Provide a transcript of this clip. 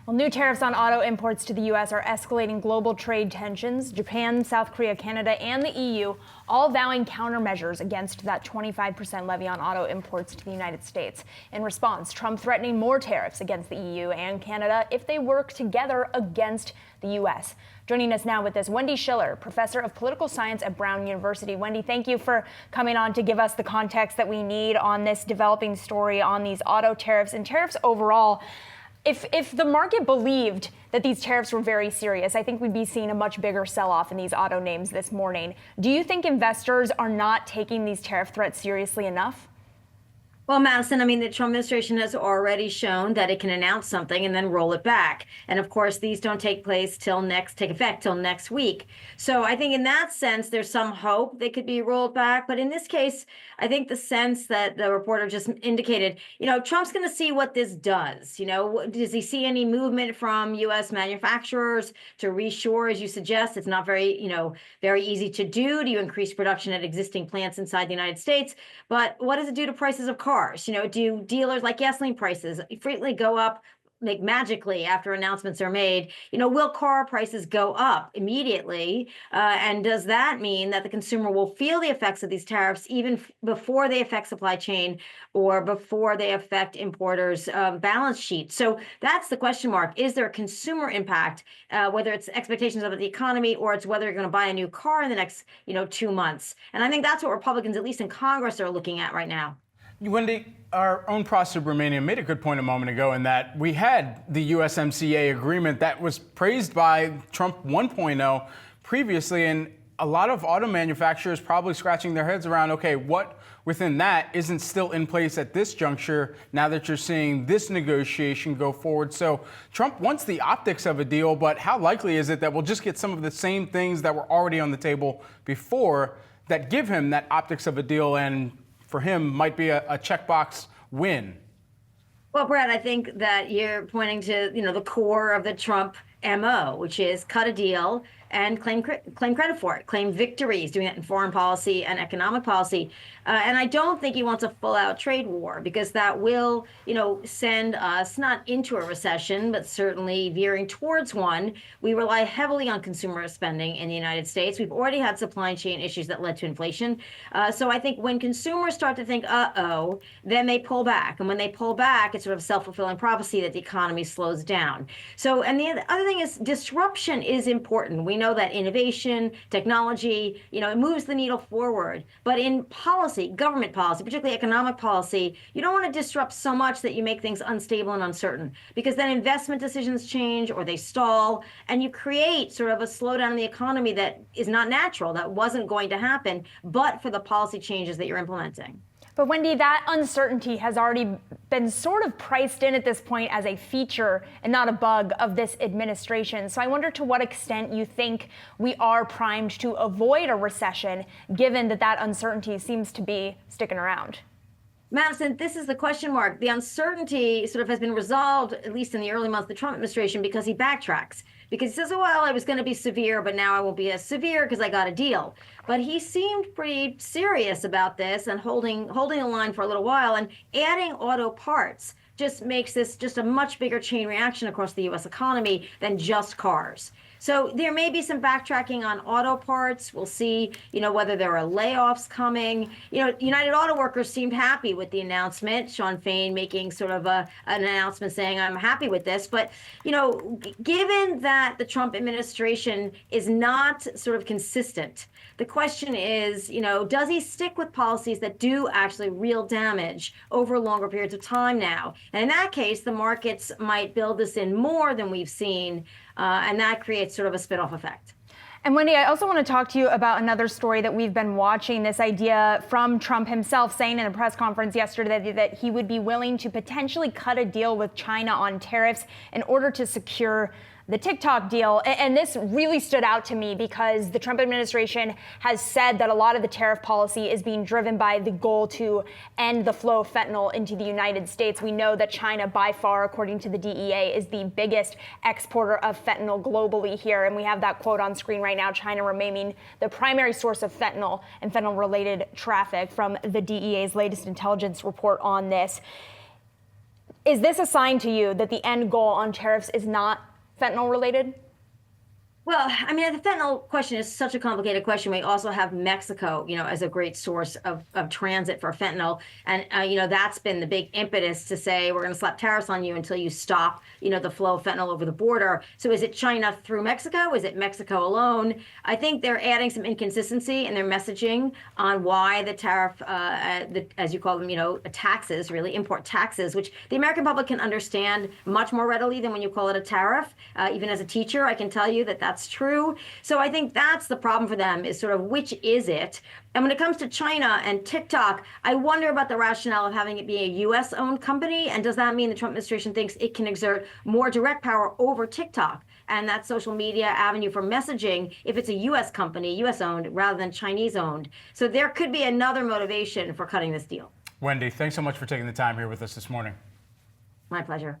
Well, new tariffs on auto imports to the U.S. are escalating global trade tensions. Japan, South Korea, Canada, and the EU all vowing countermeasures against that 25% levy on auto imports to the United States. In response, Trump threatening more tariffs against the EU and Canada if they work together against the U.S. Joining us now with this, Wendy Schiller, professor of political science at Brown University. Wendy, thank you for coming on to give us the context that we need on this developing story on these auto tariffs and tariffs overall. If the market believed that these tariffs were very serious, I think we'd be seeing a much bigger sell-off in these auto names this morning. Do you think investors are not taking these tariff threats seriously enough? Well, Madison, I mean, the Trump administration has already shown that it can announce something and then roll it back. And of course, these don't take effect till next week. So I think in that sense, there's some hope they could be rolled back. But in this case, I think the sense that the reporter just indicated, Trump's going to see what this does. Does he see any movement from U.S. manufacturers to reshore, as you suggest? It's not very easy to do. Do you increase production at existing plants inside the United States? But what does it do to prices of cars? Do dealers like gasoline prices frequently go up magically after announcements are made? Will car prices go up immediately? And does that mean that the consumer will feel the effects of these tariffs even before they affect supply chain or before they affect importers' balance sheets? So that's the question mark. Is there a consumer impact, whether it's expectations of the economy or it's whether you're going to buy a new car in the next 2 months? And I think that's what Republicans, at least in Congress, are looking at right now. Wendy, our own prosecutor Romania made a good point a moment ago in that we had the USMCA agreement that was praised by Trump 1.0 previously, and a lot of auto manufacturers probably scratching their heads around, okay, what within that isn't still in place at this juncture now that you're seeing this negotiation go forward? So Trump wants the optics of a deal, but how likely is it that we'll just get some of the same things that were already on the table before that give him that optics of a deal and for him might be a checkbox win? Well, Brad, I think that you're pointing to, the core of the Trump MO, which is cut a deal and claim credit for it, claim victories, doing that in foreign policy and economic policy. And I don't think he wants a full-out trade war, because that will, send us not into a recession, but certainly veering towards one. We rely heavily on consumer spending in the United States. We've already had supply chain issues that led to inflation. So I think when consumers start to think, uh-oh, then they pull back. And when they pull back, it's sort of self-fulfilling prophecy that the economy slows down. So, and the other thing is disruption is important. We know that innovation, technology, it moves the needle forward. But in policy, government policy, particularly economic policy, you don't want to disrupt so much that you make things unstable and uncertain, because then investment decisions change or they stall, and you create sort of a slowdown in the economy that is not natural, that wasn't going to happen, but for the policy changes that you're implementing. But Wendy, that uncertainty has already been sort of priced in at this point as a feature and not a bug of this administration. So I wonder to what extent you think we are primed to avoid a recession, given that uncertainty seems to be sticking around. Madison, this is the question mark. The uncertainty sort of has been resolved, at least in the early months of the Trump administration, because he backtracks. Because he says, oh, well, I was going to be severe, but now I won't be as severe because I got a deal. But he seemed pretty serious about this and holding the line for a little while, and adding auto parts just makes this just a much bigger chain reaction across the U.S. economy than just cars. So there may be some backtracking on auto parts. We'll see, whether there are layoffs coming. United Auto Workers seemed happy with the announcement. Sean Fain making sort of an announcement saying, I'm happy with this. But, given that the Trump administration is not sort of consistent, the question is, does he stick with policies that do actually real damage over longer periods of time now? And in that case, the markets might build this in more than we've seen, and that creates sort of a spin-off effect. And Wendy, I also want to talk to you about another story that we've been watching, this idea from Trump himself saying in a press conference yesterday that he would be willing to potentially cut a deal with China on tariffs in order to secure the TikTok deal. And this really stood out to me because the Trump administration has said that a lot of the tariff policy is being driven by the goal to end the flow of fentanyl into the United States. We know that China, by far, according to the DEA, is the biggest exporter of fentanyl globally here. And we have that quote on screen right now, China remaining the primary source of fentanyl and fentanyl-related traffic, from the DEA's latest intelligence report on this. Is this a sign to you that the end goal on tariffs is not fentanyl related? Well, I mean, the fentanyl question is such a complicated question. We also have Mexico, as a great source of transit for fentanyl. And, that's been the big impetus to say, we're going to slap tariffs on you until you stop, the flow of fentanyl over the border. So is it China through Mexico? Is it Mexico alone? I think they're adding some inconsistency in their messaging on why the tariff, as you call them, taxes, really, import taxes, which the American public can understand much more readily than when you call it a tariff. Even as a teacher, I can tell you that that's true. So I think that's the problem for them, is sort of which is it? And when it comes to China and TikTok, I wonder about the rationale of having it be a U.S. owned company. And does that mean the Trump administration thinks it can exert more direct power over TikTok and that social media avenue for messaging if it's a U.S. company, U.S. owned, rather than Chinese owned? So there could be another motivation for cutting this deal. Wendy, thanks so much for taking the time here with us this morning. My pleasure.